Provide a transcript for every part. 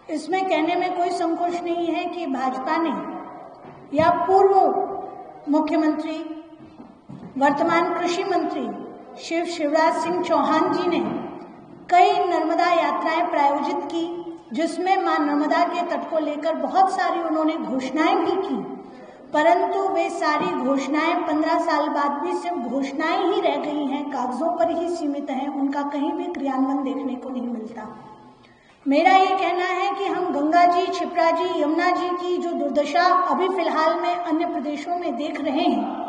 इसमें कहने में कोई संकोच नहीं है कि भाजपा ने या पूर्व मुख्यमंत्री वर्तमान कृषि मंत्री शिवराज सिंह चौहान जी ने कई नर्मदा यात्राएं प्रायोजित की, जिसमें मां नर्मदा के तट को लेकर बहुत सारी उन्होंने घोषणाएं भी की, परंतु वे सारी घोषणाएं 15 साल बाद भी सिर्फ घोषणाएं ही रह गई हैं, कागजों पर ही सीमित हैं, उनका कहीं भी क्रियान्वयन देखने को नहीं मिलता। मेरा ये कहना है कि हम गंगा जी, क्षिप्रा जी, यमुना जी की जो दुर्दशा अभी फिलहाल में अन्य प्रदेशों में देख रहे हैं,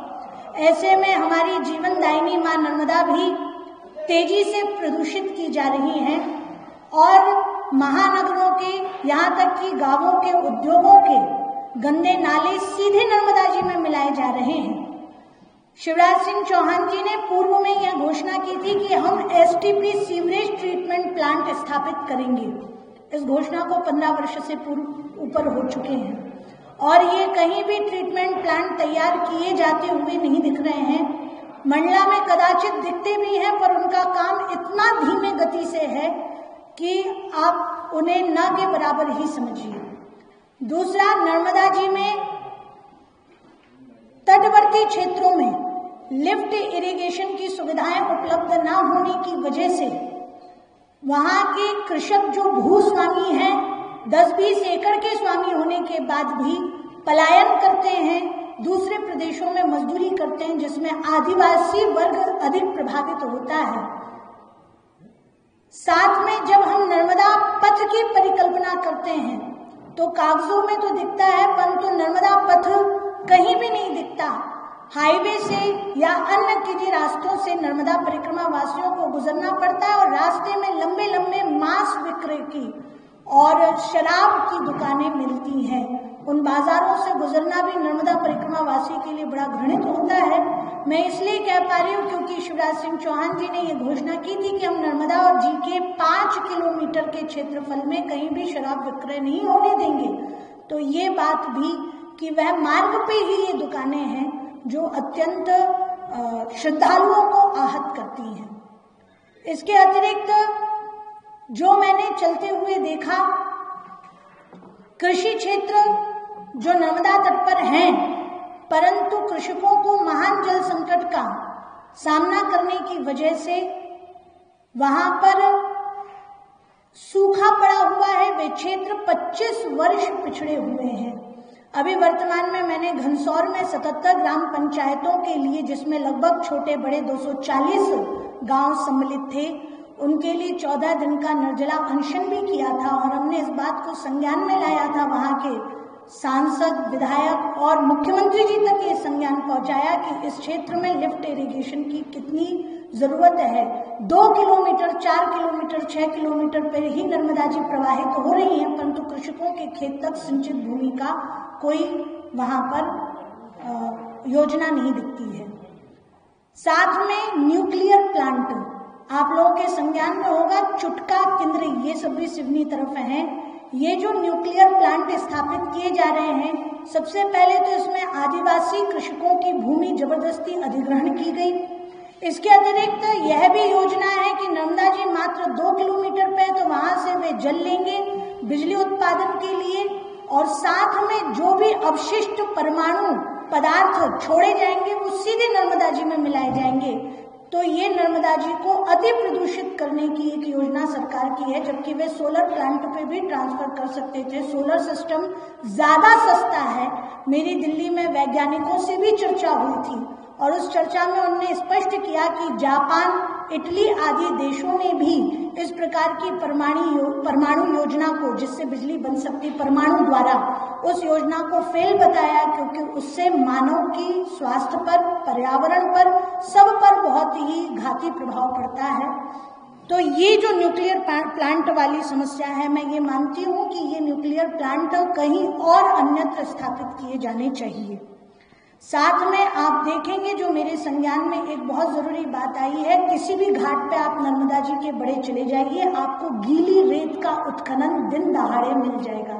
ऐसे में हमारी जीवनदायिनी मां नर्मदा भी तेजी से प्रदूषित की जा रही हैं और महानगरों के, यहाँ तक कि गांवों के, उद्योगों के गंदे नाले सीधे नर्मदा जी में मिलाए जा रहे हैं। शिवराज सिंह चौहान जी ने पूर्व में यह घोषणा की थी कि हम एसटीपी सीवरेज ट्रीटमेंट प्लांट स्थापित करेंगे। इस घोषणा को 15 वर्ष से ऊपर हो चुके हैं और ये कहीं भी ट्रीटमेंट प्लांट तैयार किए जाते हुए नहीं दिख रहे हैं। मंडला में कदाचित दिखते भी हैं, पर उनका काम इतना धीमे गति से है कि आप उन्हें न के बराबर ही समझिए। दूसरा, नर्मदा जी में तटवर्ती क्षेत्रों में लिफ्ट इरिगेशन की सुविधाएं उपलब्ध न होने की वजह से वहां के कृषक जो भूस्वामी हैं, 10-20 एकड़ के स्वामी होने के बाद भी पलायन करते हैं, दूसरे प्रदेशों में मजदूरी करते हैं, जिसमें आदिवासी वर्ग अधिक प्रभावित होता है। साथ में जब हम नर्मदा पथ की परिकल्पना करते हैं तो कागजों में तो दिखता है, परंतु नर्मदा पथ कहीं भी नहीं दिखता। हाईवे से या अन्य किसी रास्तों से नर्मदा परिक्रमा वासियों को गुजरना पड़ता है और रास्ते में लंबे लंबे मांस विक्रय की और शराब की दुकानें मिलती हैं। उन बाजारों से गुजरना भी नर्मदा परिक्रमा वासी के लिए बड़ा घृणित होता है। मैं इसलिए कह पा रही हूँ क्योंकि शिवराज सिंह चौहान जी ने ये घोषणा की थी कि हम नर्मदा और जी के 5 किलोमीटर के क्षेत्रफल में कहीं भी शराब विक्रय नहीं होने देंगे। तो ये बात भी कि वह मार्ग पे ही ये दुकानें हैं जो अत्यंत श्रद्धालुओं को आहत करती हैं। इसके अतिरिक्त जो मैंने चलते हुए देखा, कृषि क्षेत्र जो नर्मदा तट पर हैं, परंतु कृषकों को महान जल संकट का सामना करने की वजह से वहां पर सूखा पड़ा हुआ है। वे क्षेत्र 25 वर्ष पिछड़े हुए हैं। अभी वर्तमान में मैंने घनसौर में 77 ग्राम पंचायतों के लिए, जिसमें लगभग छोटे बड़े 240 गांव सम्मिलित थे, उनके लिए 14 दिन का निर्जला अनशन भी किया था और हमने इस बात को संज्ञान में लाया था। वहां के सांसद, विधायक और मुख्यमंत्री जी तक ये संज्ञान पहुंचाया कि इस क्षेत्र में लिफ्ट इरिगेशन की कितनी जरूरत है। 2 किलोमीटर, 4 किलोमीटर, 6 किलोमीटर पर ही नर्मदा जी प्रवाहित हो रही हैं, परंतु कृषकों के खेत तक सिंचित भूमि का कोई वहां पर योजना नहीं दिखती है। साथ में न्यूक्लियर प्लांट, आप लोगों के संज्ञान में होगा, चुटका, किंद्री, ये सब भी सिवनी तरफ हैं। ये जो न्यूक्लियर प्लांट स्थापित किए जा रहे हैं, सबसे पहले तो इसमें आदिवासी कृषकों की भूमि जबरदस्ती अधिग्रहण की गई। इसके अतिरिक्त यह भी योजना है कि नर्मदा जी मात्र 2 किलोमीटर पे, तो वहां से वे जल लेंगे बिजली उत्पादन के लिए और साथ में जो भी अवशिष्ट परमाणु पदार्थ छोड़े जाएंगे वो सीधे नर्मदा जी में मिलाए जाएंगे। तो ये नर्मदा जी को अति प्रदूषित करने की एक योजना सरकार की है, जबकि वे सोलर प्लांट पे भी ट्रांसफर कर सकते थे। सोलर सिस्टम ज्यादा सस्ता है। मेरी दिल्ली में वैज्ञानिकों से भी चर्चा हुई थी और उस चर्चा में उन्होंने स्पष्ट किया कि जापान, इटली आदि देशों ने भी इस प्रकार की परमाणु योजना को, जिससे बिजली बन सकती परमाणु द्वारा, उस योजना को फेल बताया, क्योंकि उससे मानव की स्वास्थ्य पर, पर्यावरण पर, सब पर बहुत ही घाती प्रभाव पड़ता है। तो ये जो न्यूक्लियर प्लांट वाली समस्या है, मैं ये मानती हूँ कि ये न्यूक्लियर प्लांट कहीं और अन्यत्र स्थापित किए जाने चाहिए। साथ में आप देखेंगे जो मेरे संज्ञान में एक बहुत जरूरी बात आई है, किसी भी घाट पे आप नर्मदा जी के बड़े चले जाइए, आपको गीली रेत का उत्खनन दिन दहाड़े मिल जाएगा।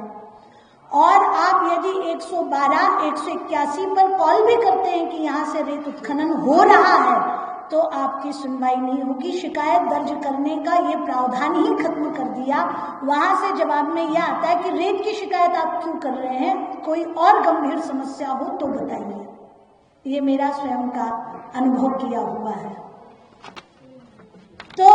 और आप यदि 112, 181 पर कॉल भी करते हैं कि यहाँ से रेत उत्खनन हो रहा है, तो आपकी सुनवाई नहीं होगी। शिकायत दर्ज करने का ये प्रावधान ही खत्म कर दिया। वहां से जवाब में यह आता है कि रेत की शिकायत आप क्यों कर रहे हैं, कोई और गंभीर समस्या हो तो बताइए। ये मेरा स्वयं का अनुभव किया हुआ है। तो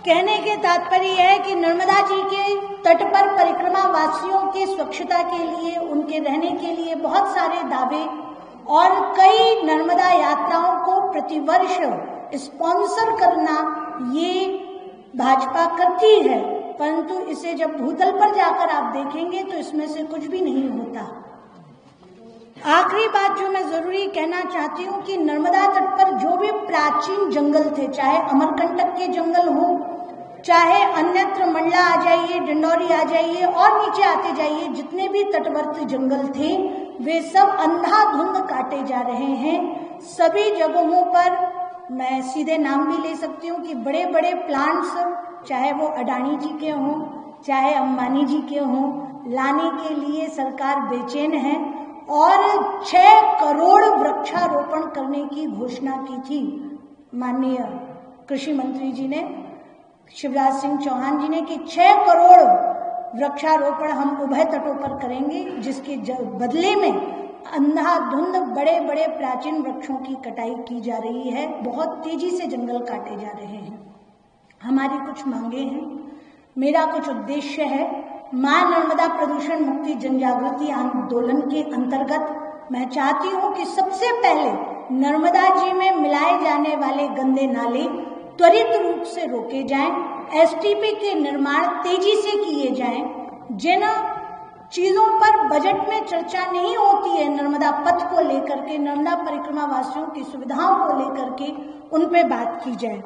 कहने के तात्पर्य है कि नर्मदा जी के तट पर परिक्रमा वासियों की स्वच्छता के लिए, उनके रहने के लिए बहुत सारे दावे और कई नर्मदा यात्राओं को प्रतिवर्ष स्पॉन्सर करना ये भाजपा करती है, परंतु इसे जब भूतल पर जाकर आप देखेंगे तो इसमें से कुछ भी नहीं होता। आखिरी बात जो मैं जरूरी कहना चाहती हूँ कि नर्मदा तट पर जो भी प्राचीन जंगल थे, चाहे अमरकंटक के जंगल हो, चाहे अन्यत्र मंडला आ जाइए, डिंडौरी आ जाइए और नीचे आते जाइए, जितने भी तटवर्ती जंगल थे वे सब अंधाधुंध काटे जा रहे हैं। सभी जगहों पर मैं सीधे नाम भी ले सकती हूँ कि बड़े बड़े प्लांट्स, चाहे वो अडानी जी के हों चाहे अंबानी जी के हों, लाने के लिए सरकार बेचैन है और 6 करोड़ वृक्षारोपण करने की घोषणा की थी माननीय कृषि मंत्री जी ने, शिवराज सिंह चौहान जी ने, कि 6 करोड़ वृक्षारोपण हम उभय तटों पर करेंगे, जिसके बदले में अंधाधुंध बड़े बड़े प्राचीन वृक्षों की कटाई की जा रही है। बहुत तेजी से जंगल काटे जा रहे हैं। हमारी कुछ मांगे हैं, मेरा कुछ उद्देश्य है। मां नर्मदा प्रदूषण मुक्ति जनजागृति आंदोलन के अंतर्गत मैं चाहती हूँ कि सबसे पहले नर्मदा जी में मिलाए जाने वाले गंदे नाले त्वरित रूप से रोके जाएं, एसटीपी के निर्माण तेजी से किए जाएं। जिन चीजों पर बजट में चर्चा नहीं होती है, नर्मदा पथ को लेकर के, नर्मदा परिक्रमा वासियों की सुविधाओं को लेकर के, उन पे बात की जाए।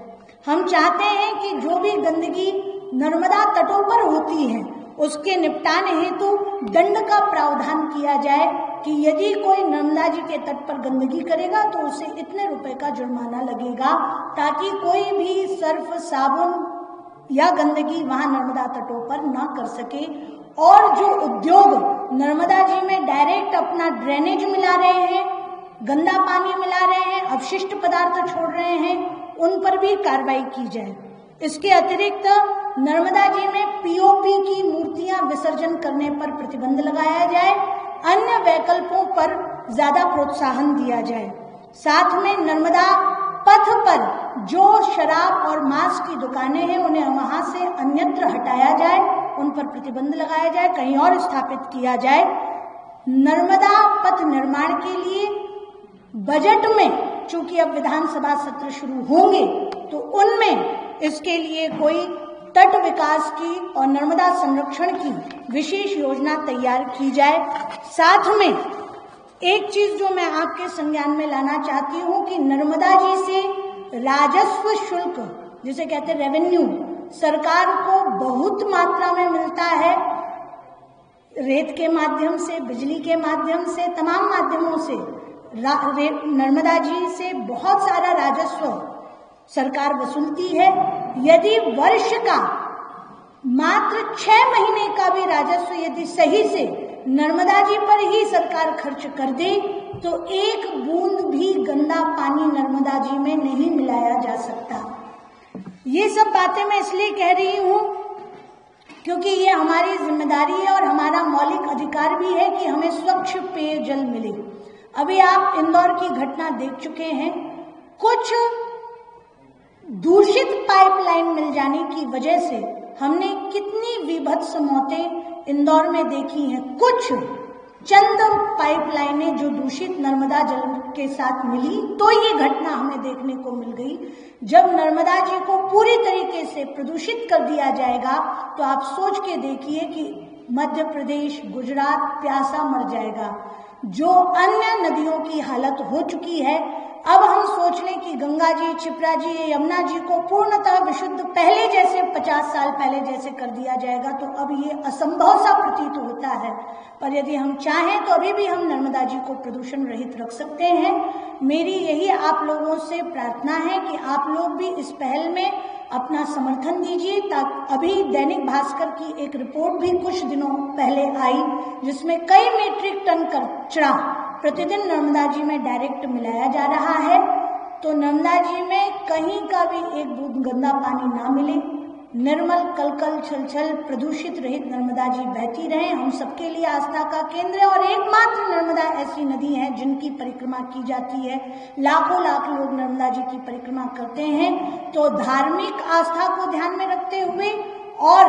हम चाहते हैं कि जो भी गंदगी नर्मदा तटों पर होती है उसके निपटान हेतु दंड का प्रावधान किया जाए कि यदि कोई नर्मदा जी के तट पर गंदगी करेगा तो उसे इतने रुपए का जुर्माना लगेगा, ताकि कोई भी सर्फ साबुन या गंदगी वहां नर्मदा तटों पर ना कर सके। और जो उद्योग नर्मदा जी में डायरेक्ट अपना ड्रेनेज मिला रहे हैं, गंदा पानी मिला रहे हैं, अपशिष्ट पदार्थ छोड़ रहे हैं, उन पर भी कार्रवाई की जाए। इसके अतिरिक्त नर्मदा जी में पीओपी की मूर्तियां विसर्जन करने पर प्रतिबंध लगाया जाए, अन्य वैकल्पों पर ज्यादा प्रोत्साहन दिया जाए। साथ में नर्मदा पथ पर जो शराब और मांस की दुकानें हैं उन्हें वहां से अन्यत्र हटाया जाए, उन पर प्रतिबंध लगाया जाए, कहीं और स्थापित किया जाए। नर्मदा पथ निर्माण के लिए बजट में, चूंकि अब विधानसभा सत्र शुरू होंगे तो उनमें इसके लिए कोई तट विकास की और नर्मदा संरक्षण की विशेष योजना तैयार की जाए। साथ में एक चीज जो मैं आपके संज्ञान में लाना चाहती हूँ कि नर्मदा जी से राजस्व शुल्क, जिसे कहते हैं रेवेन्यू, सरकार को बहुत मात्रा में मिलता है। रेत के माध्यम से, बिजली के माध्यम से, तमाम माध्यमों से नर्मदा जी से बहुत सारा राजस्व सरकार वसूलती है। यदि वर्ष का मात्र 6 महीने का भी राजस्व यदि सही से नर्मदा जी पर ही सरकार खर्च कर दे तो एक बूंद भी गंदा पानी नर्मदा जी में नहीं मिलाया जा सकता। ये सब बातें मैं इसलिए कह रही हूँ क्योंकि ये हमारी जिम्मेदारी है और हमारा मौलिक अधिकार भी है कि हमें स्वच्छ पेयजल मिले। अभी आप इंदौर की घटना देख चुके हैं। कुछ दूषित पाइपलाइन मिल जाने की वजह से हमने कितनी विभत्स मौतें इंदौर में देखी हैं। कुछ चंद पाइपलाइनें जो दूषित नर्मदा जल के साथ मिली तो ये घटना हमें देखने को मिल गई। जब नर्मदा जी को पूरी तरीके से प्रदूषित कर दिया जाएगा तो आप सोच के देखिए कि मध्य प्रदेश, गुजरात प्यासा मर जाएगा। जो अन्य नदियों की हालत हो चुकी है, अब हम सोच लें कि गंगा जी, क्षिप्रा जी, यमुना जी को पूर्णतः विशुद्ध पहले जैसे 50 साल पहले जैसे कर दिया जाएगा तो अब ये असंभव सा प्रतीत होता है। पर यदि हम चाहें तो अभी भी हम नर्मदा जी को प्रदूषण रहित रख सकते हैं। मेरी यही आप लोगों से प्रार्थना है कि आप लोग भी इस पहल में अपना समर्थन दीजिए। ताकि अभी दैनिक भास्कर की एक रिपोर्ट भी कुछ दिनों पहले आई जिसमें कई मीट्रिक टन कचरा प्रतिदिन नर्मदा जी में डायरेक्ट मिलाया जा रहा है। तो नर्मदा जी में कहीं का भी एक बूंद गंदा पानी ना मिले, निर्मल कलकल छलछल प्रदूषित रहित नर्मदा जी बहती रहे। हम सबके लिए आस्था का केंद्र है और एकमात्र नर्मदा ऐसी नदी है जिनकी परिक्रमा की जाती है। लाखों लाख लोग नर्मदा जी की परिक्रमा करते हैं। तो धार्मिक आस्था को ध्यान में रखते हुए और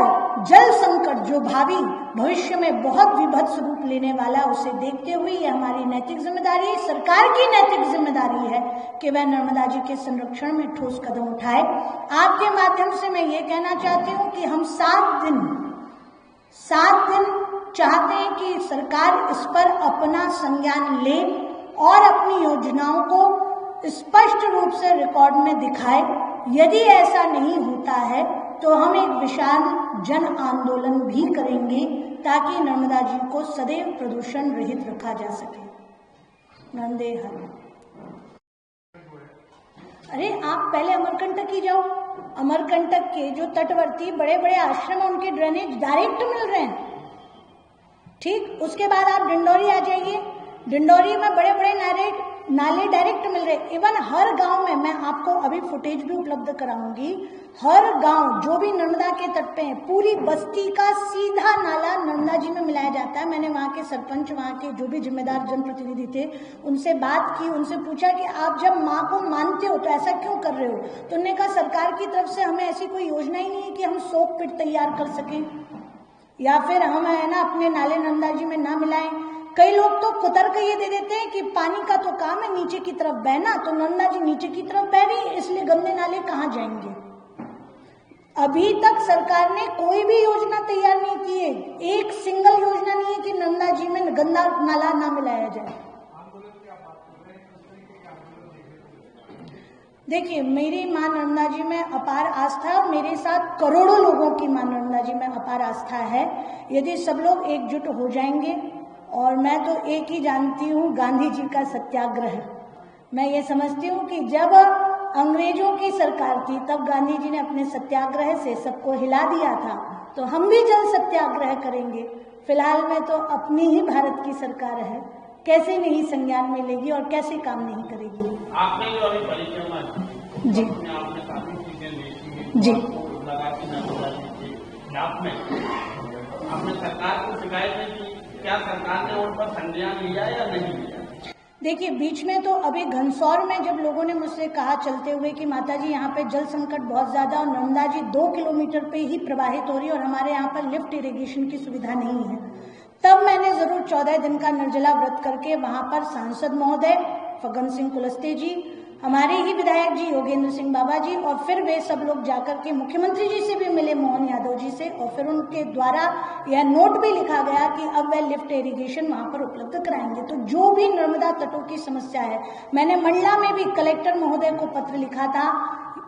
जल संकट जो भविष्य में बहुत विभत्स रूप लेने वाला, उसे देखते हुए ये हमारी नैतिक जिम्मेदारी है, सरकार की नैतिक जिम्मेदारी है कि वह नर्मदा जी के संरक्षण में ठोस कदम उठाए। आपके माध्यम से मैं ये कहना चाहती हूँ कि हम 7 दिन चाहते हैं कि सरकार इस पर अपना संज्ञान ले और अपनी योजनाओं को स्पष्ट रूप से रिकॉर्ड में दिखाए। यदि ऐसा नहीं होता है तो हम एक विशाल जन आंदोलन भी करेंगे ताकि नर्मदा जी को सदैव प्रदूषण रहित रखा जा सके। नंदे हर। अरे आप पहले अमरकंटक ही जाओ। अमरकंटक के जो तटवर्ती बड़े बड़े आश्रम हैं उनके ड्रेनेज डायरेक्ट मिल रहे हैं। ठीक, उसके बाद आप डिंडोरी आ जाइए। डिंडोरी में बड़े बड़े नाले डायरेक्ट मिल रहे। इवन हर गांव में, मैं आपको अभी फुटेज भी उपलब्ध कराऊंगी, हर गांव जो भी नर्मदा के तट पे है, पूरी बस्ती का सीधा नाला नर्मदा जी में मिलाया जाता है। मैंने वहाँ के सरपंच, वहाँ के जो भी जिम्मेदार जनप्रतिनिधि थे, उनसे बात की, उनसे पूछा कि आप जब माँ को मानते हो तो ऐसा क्यों कर रहे हो? तो उन्होंने कहा सरकार की तरफ से हमें ऐसी कोई योजना ही नहीं है कि हम सोक पिट तैयार कर सकें या फिर हम है ना अपने नाले नर्मदा जी में ना मिलाएं। कई लोग तो कुतर्क ये दे देते हैं कि पानी का तो काम है नीचे की तरफ बहना, तो नर्मदा जी नीचे की तरफ बह रही है, इसलिए गंदे नाले कहाँ जाएंगे। अभी तक सरकार ने कोई भी योजना तैयार नहीं की है। एक सिंगल योजना नहीं है कि नर्मदा जी में गंदा नाला ना मिलाया जाए। देखिए, मेरी मां नर्मदा जी में अपार आस्था है और मेरे साथ करोड़ों लोगों की मां नर्मदा जी में अपार आस्था है। यदि सब लोग एकजुट हो जाएंगे, और मैं तो एक ही जानती हूँ, गांधी जी का सत्याग्रह। मैं ये समझती हूँ कि जब अंग्रेजों की सरकार थी तब गांधी जी ने अपने सत्याग्रह से सबको हिला दिया था, तो हम भी जल्द सत्याग्रह करेंगे। फिलहाल में तो अपनी ही भारत की सरकार है, कैसे नहीं संज्ञान में लेगी और कैसे काम नहीं करेगी। आपने जो अभी परिक्रमा जी, आपने काफी चीजें देखी है जी, आपने सरकार को शिकायत है कि क्या सरकार ने उन पर संज्ञान लिया या नहीं लिया? देखिए, बीच में तो अभी घनसौर में जब लोगों ने मुझसे कहा चलते हुए कि माता जी यहाँ पे जल संकट बहुत ज्यादा और नर्मदा जी 2 किलोमीटर पे ही प्रवाहित हो रही है और हमारे यहाँ पर लिफ्ट इरिगेशन की सुविधा नहीं है, तब मैंने जरूर 14 दिन का निर्जला व्रत करके वहां पर सांसद महोदय फग्गन सिंह कुलस्ते जी, हमारे ही विधायक जी योगेंद्र सिंह बाबा जी और फिर वे सब लोग जाकर के मुख्यमंत्री जी से भी मिले, मोहन यादव जी से, और फिर उनके द्वारा यह नोट भी लिखा गया कि अब वह लिफ्ट इरिगेशन वहां पर उपलब्ध कराएंगे। तो जो भी नर्मदा तटों की समस्या है, मैंने मंडला में भी कलेक्टर महोदय को पत्र लिखा था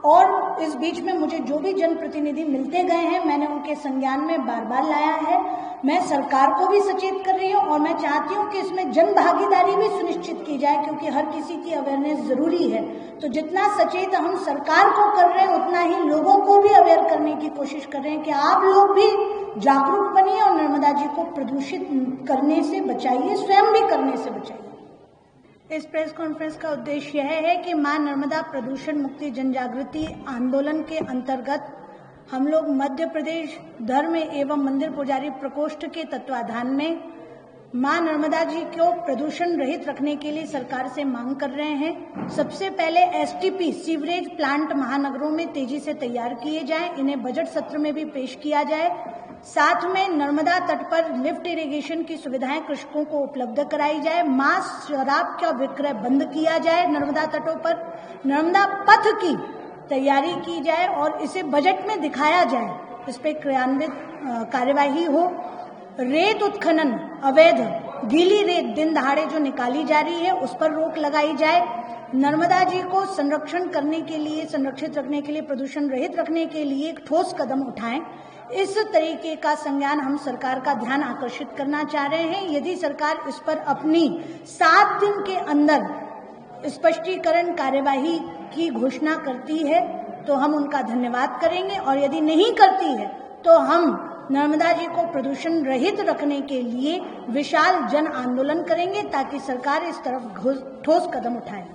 और इस बीच में मुझे जो भी जनप्रतिनिधि मिलते गए हैं मैंने उनके संज्ञान में बार बार लाया है। मैं सरकार को भी सचेत कर रही हूँ और मैं चाहती हूँ कि इसमें जन भागीदारी भी सुनिश्चित की जाए, क्योंकि हर किसी की अवेयरनेस जरूरी है। तो जितना सचेत हम सरकार को कर रहे हैं उतना ही लोगों को भी अवेयर करने की कोशिश कर रहे हैं कि आप लोग भी जागरूक बनिए और नर्मदा जी को प्रदूषित करने से बचाइए, स्वयं भी करने से बचाइए। इस प्रेस कॉन्फ्रेंस का उद्देश्य यह है कि मां नर्मदा प्रदूषण मुक्ति जनजागृति आंदोलन के अंतर्गत हम लोग मध्य प्रदेश धर्म एवं मंदिर पुजारी प्रकोष्ठ के तत्वाधान में मां नर्मदा जी को प्रदूषण रहित रखने के लिए सरकार से मांग कर रहे हैं। सबसे पहले एसटीपी सीवरेज प्लांट महानगरों में तेजी से तैयार किए जाएं, इन्हें बजट सत्र में भी पेश किया जाए। साथ में नर्मदा तट पर लिफ्ट इरिगेशन की सुविधाएं कृषकों को उपलब्ध कराई जाए। मांस शराब का विक्रय बंद किया जाए। नर्मदा तटों पर नर्मदा पथ की तैयारी की जाए और इसे बजट में दिखाया जाए, इस पे क्रियान्वित कार्यवाही हो। रेत उत्खनन अवैध गीली रेत दिन दहाड़े जो निकाली जा रही है उस पर रोक लगाई जाए। नर्मदा जी को संरक्षण करने के लिए, संरक्षित रखने के लिए, प्रदूषण रहित रखने के लिए एक ठोस कदम उठाएं। इस तरीके का संज्ञान हम सरकार का ध्यान आकर्षित करना चाह रहे हैं। यदि सरकार इस पर अपनी 7 दिन के अंदर स्पष्टीकरण कार्यवाही की घोषणा करती है तो हम उनका धन्यवाद करेंगे, और यदि नहीं करती है तो हम नर्मदा जी को प्रदूषण रहित रखने के लिए विशाल जन आंदोलन करेंगे ताकि सरकार इस तरफ ठोस कदम उठाए।